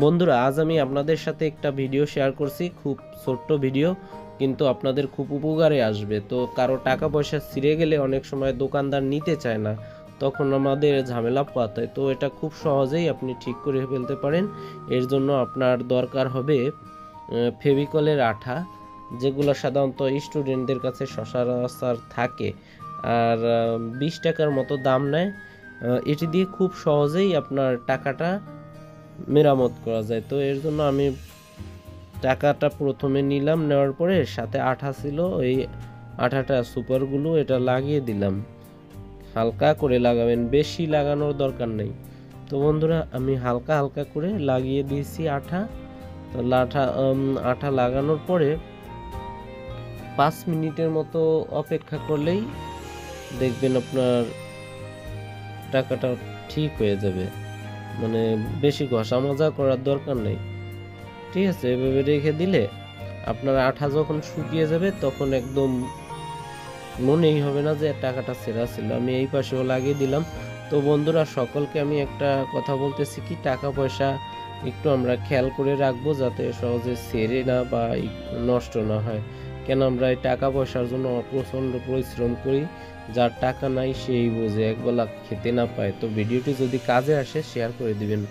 বন্ধুরা, আজ আমি আপনাদের সাথে একটা ভিডিও শেয়ার করছি, খুব ছোট্ট ভিডিও, কিন্তু আপনাদের খুব উপকারে আসবে। তো কারো টাকা পয়সা ছিঁড়ে গেলে অনেক সময় দোকানদার নিতে চায় না, তখন আমাদের ঝামেলা পোহাতে হয়। তো এটা খুব সহজেই আপনি ঠিক করে ফেলতে পারেন। এর জন্য আপনার দরকার হবে ফেভিকলের আঠা, যেগুলো সাধারণত স্টুডেন্টদের কাছে সচরাচর থাকে, আর 20 টাকার মতো দাম নেয়। এটি দিয়ে খুব সহজেই আপনার টাকাটা মেরামত করা যায়। তো এর জন্য আমি টাকাটা প্রথমে নিলাম, নেওয়ার পরে সাথে আঠা ছিল, ওই আঠাটা সুপারগুলো এটা লাগিয়ে দিলাম। হালকা করে লাগাবেন, বেশি লাগানোর দরকার নেই। তো বন্ধুরা, আমি হালকা হালকা করে লাগিয়ে দিয়েছি আঠা। তো আঠা লাগানোর পরে 5 মিনিটের মতো অপেক্ষা করলেই দেখবেন আপনার টাকাটা ঠিক হয়ে যাবে। মানে বেশি ঘষা মাজা করার দরকার নেই, ঠিক আছে? এভাবে রেখে দিলে আপনার আঠা যখন শুকিয়ে যাবে তখন একদম মনেই হবে না যে টাকাটা ছেঁড়া ছিল। আমি এই পাশেও লাগিয়ে দিলাম। তো বন্ধুরা, সকলকে আমি একটা কথা বলতেছি কি, টাকা পয়সা একটু আমরা খেয়াল করে রাখবো যাতে সহজে ছেড়ে না বা নষ্ট না হয়। কেন আমরা এই টাকা পয়সার জন্য প্রচণ্ড পরিশ্রম করি, যার টাকা নাই সেই বোঝে, একবেলা খেতে না পায়। তো ভিডিওটি যদি কাজে আসে শেয়ার করে দিবেন।